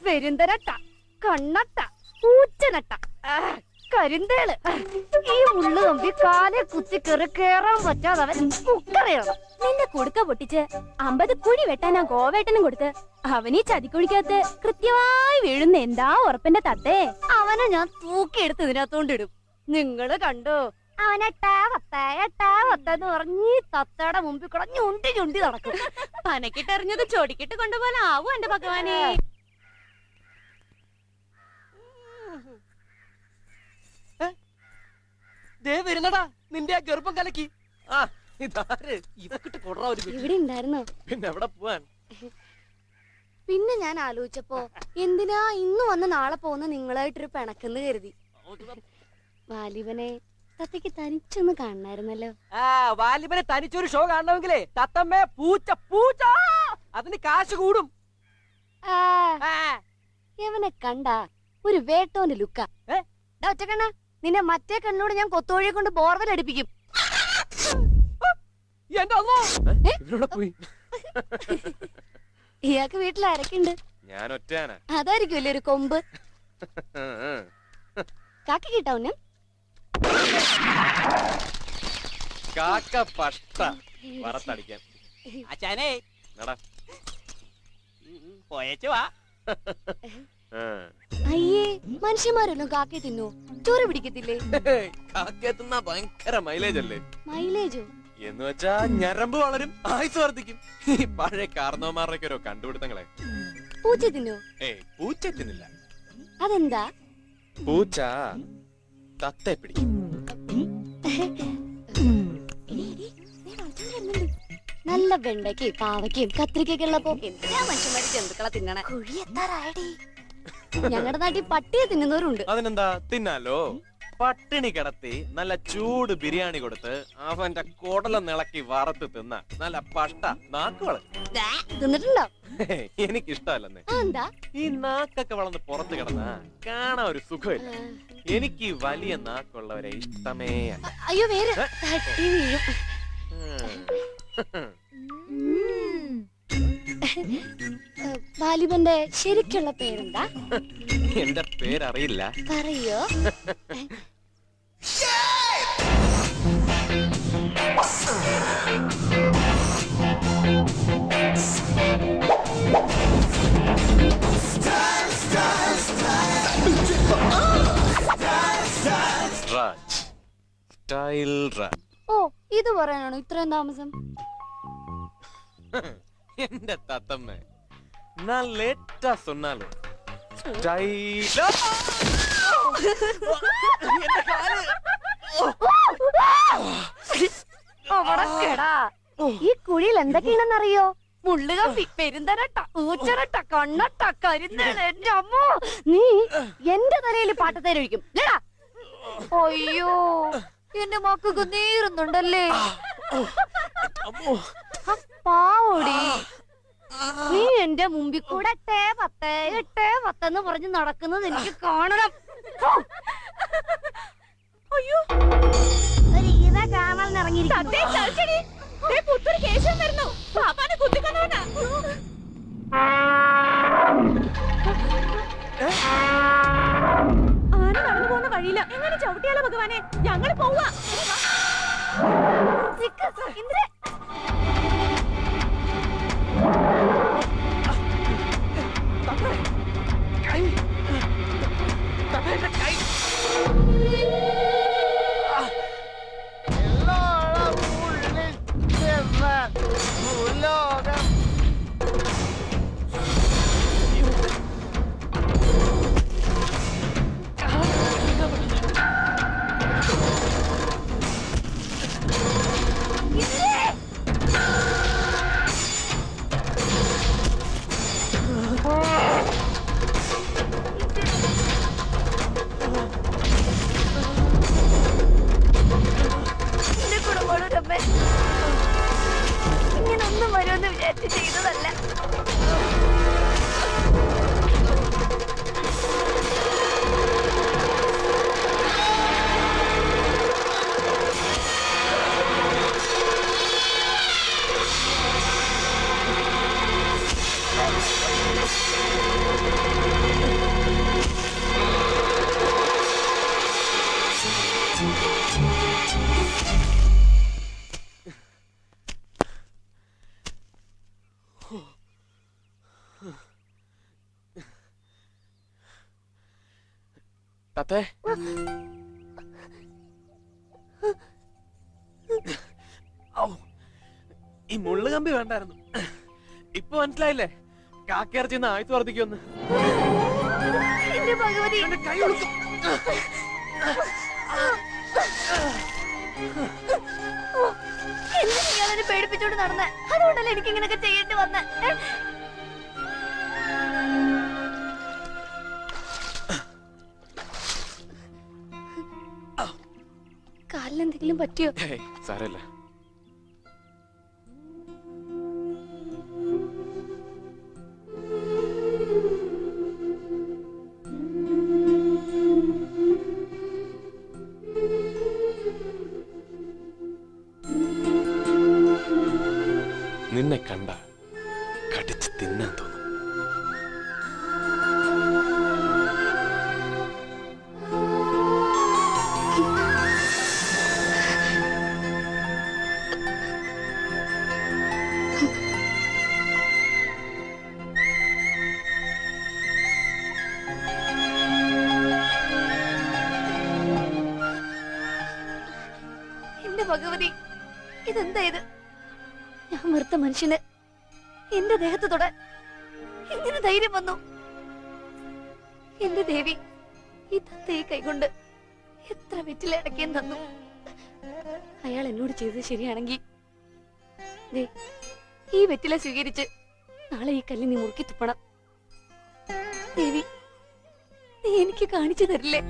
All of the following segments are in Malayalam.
പെരുന്തരട്ട, കണ്ണട്ട, പൂച്ചനട്ട, കരിന്തേള്. ഈ മുള്ളു കമ്പി കാലെ കുത്തി കേറാൻ പറ്റാതെ അവൻ മുക്കറിയണം. നിന്റെ കുടുക്ക പൊട്ടിച്ച് 50 കുഴി വെട്ടാൻ ആ ഗോവേട്ടനും കൊടുത്ത് അവനീ ചതിക്കുഴിക്കകത്ത് കൃത്യമായി വീഴുന്ന എന്താ ഉറപ്പിന്റെ തത്തേ. അവനെ ഞാൻ തൂക്കിയെടുത്ത് ഇതിനകത്തോണ്ടിടും. നിങ്ങള് കണ്ടോ, അവനെട്ടാ വത്തെന്ന് പറഞ്ഞ് തത്തയുടെ മുമ്പിൽ കൂടെ ഞുണ്ടി ഞുണ്ടി നടക്കും. പനക്കിട്ടെറിഞ്ഞത് ചൊടിക്കിട്ട് കൊണ്ടുപോലെ ആവും എന്റെ ഭഗവാനെ. വരുന്നടാ നിന്റെ ആ ഗർഭം കലക്കി. ഇവിടെ ഉണ്ടായിരുന്നോ? പിന്നെ എവിടെ പോവാൻ? പിന്നെ ഞാൻ ആലോചിച്ചപ്പോ എന്തിനാ ഇന്ന് വന്ന് നാളെ പോകുന്ന നിങ്ങളായിട്ടൊരു പിണക്കെന്ന് കരുതി. വാലിബനെ തത്തയ്ക്ക് തനിച്ചൊന്ന് കാണണായിരുന്നല്ലോ. വാലിബനെ തനിച്ചൊരു ഷോ കാണണമെങ്കിലേ തത്തമ്മേ പൂച്ച പൂച്ച അതിന് കാശ് കൂടും. എവനെ കണ്ട ഒരു വേട്ടോന്റെ ലുക്ക. ഒറ്റക്കണ്ണ, നിന്നെ മറ്റേ കണ്ണോട് ഞാൻ കൊത്തോഴിയെ കൊണ്ട് ബോർവെൽ അടിപ്പിക്കും. ഇയാൾക്ക് വീട്ടിൽ ആരൊക്കെയുണ്ട്? ഞാൻ ഒറ്റയാനാ. അതായിരിക്കും അല്ലേ ഒരു കൊമ്പ്. കാക്ക കിട്ടാവുന്ന കാക്ക പഷ്ട വറത്തടിക്കാൻ. അച്ഛനെ അയ്യേ, മനുഷ്യന്മാരല്ലോ കാക്കയെ തിന്നോ? ചോറ് പിടിക്കത്തില്ലേ? കാക്കയെ തിന്നാ ഭയങ്കര മൈലേജ് അല്ലേ? മൈലേജോ എന്ന് വെച്ചാ ഞരമ്പ് വളരും, ആയുസ് വർദ്ധിക്കും. ഈ പഴയ കാർന്നോമാരുടെ ഓരോ കണ്ടുപിടുത്തങ്ങളെ. പൂച്ച തിന്നോ? പൂച്ച തിന്നില്ല. അതെന്താ? പൂച്ച തത്തെ പിടിക്കും. നല്ല വെണ്ടയ്ക്കും പാവയ്ക്കും കത്രിക്കൊക്കെ ഉള്ളപ്പോ എന്തിനാ മനുഷ്യന്മാര് ജന്തുക്കളെ തിന്നണേ? ഞങ്ങളുടെ നാട്ടിൽ പട്ടിയെ തിന്നുന്നവരുണ്ട്. അതിനെന്താ, തിന്നാലോ. പട്ടിണി കിടത്തി നല്ല ചൂട് ബിരിയാണി കൊടുത്ത് അവന്റെ കുടല നിളക്കി വറുത്ത് തിന്ന നല്ല പഷ്ട നാക്ക് വളഞ്ഞു. തിന്നിട്ടുണ്ടോ? എനിക്കിഷ്ടമല്ലെന്നേ. എന്താ? ഈ നാക്കൊക്കെ വളർന്ന് പുറത്ത് കിടന്ന കാണാൻ ഒരു സുഖമില്ല. എനിക്ക് വലിയ നാക്കുള്ളവരെ ഇഷ്ടമേ അല്ല. അയ്യോ, വേറെ തട്ടി വീഴും. വാലിബന്റെ ശരിക്കുള്ള പേരെന്താ? എന്റെ പേരറിയില്ല. പറയോ? രാജ് സ്റ്റൈൽ രാജ്. ഓ, ഇത് പറയാനാണോ ഇത്രയും താമസം? എന്റെ തത്തമ്മ ഞാൻ ലേറ്റാ சொன்னாலும் സ്റ്റൈലാ. ഈ കുഴിയിൽ എന്തൊക്കെയാണെന്നറിയോ? മുള്ളുകമ്പി, പെരുന്തരട്ട, ഊച്ചരട്ട, കണ്ണട്ട, കരിന്തേള്. എന്റെ അമ്മോ, നീ എന്റെ തലയിൽ പാട്ടത്തേരൊഴിക്കും. അയ്യോ, എന്റെ മക്കൾക്ക് നീറുന്നുണ്ടല്ലേ? പാവോടി, നീ എന്റെ മുമ്പിൽ കൂടെ 8 പറഞ്ഞ് നടക്കുന്നത് എനിക്ക് കാണണം. അയ്യോ, കാണാൻ ഇറങ്ങിയിരിക്കുന്നു. ആന നടന്നു പോകുന്ന വഴിയില്ല. എങ്ങനെ ചവിട്ടിയാലോ ഭഗവാനെ? ഞങ്ങള് പോവാ. തത്തേ ഈ മുള്ളുകമ്പി വേണ്ടായിരുന്നു. ഇപ്പൊ മനസ്സിലായില്ലേ കാക്കയിറച്ചിന്ന് ആയുസ് വർദ്ധിക്കുമെന്ന്. എന്റെ ഭഗവതി, കൈ കൊടുക്കും. എന്തിനാ ഇയാളെന്നെ പേടിപ്പിച്ചോണ്ട് നടന്നെ? അതുകൊണ്ടല്ലേ എനിക്ക് ഇങ്ങനെയൊക്കെ ചെയ്യേണ്ടി വന്നെ. കാലിലെന്തെങ്കിലും പറ്റിയോ? സാരമില്ല. നിന്നെ കണ്ട കടിച്ച് തിന്നാൻ തോന്നും. എന്റെ ഭഗവതി, ഇതെന്താ ഇത്? ഞാൻ വെറുത്ത മനുഷ്യന് എന്റെ ദേഹത്ത് തൊടാൻ എങ്ങനെ ധൈര്യം വന്നു? എന്റെ ദേവി, ഈ തത്തയെ കൈകൊണ്ട് എത്ര വെറ്റില അടക്കിയാൻ തന്നു. അയാൾ എന്നോട് ചെയ്തത് ശരിയാണെങ്കിൽ ദേ, ഈ വെറ്റില സ്വീകരിച്ച് നാളെ ഈ കല്ല് നീ മുറുക്കി തുപ്പണം. ദേവി, നീ എനിക്ക് കാണിച്ചു തരില്ലേ?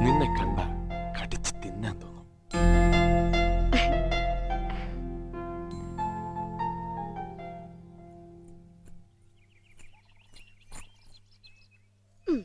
നിന്നെ കണ്ട കടിച്ച് തിന്നാൻ തോന്നും. ഉം.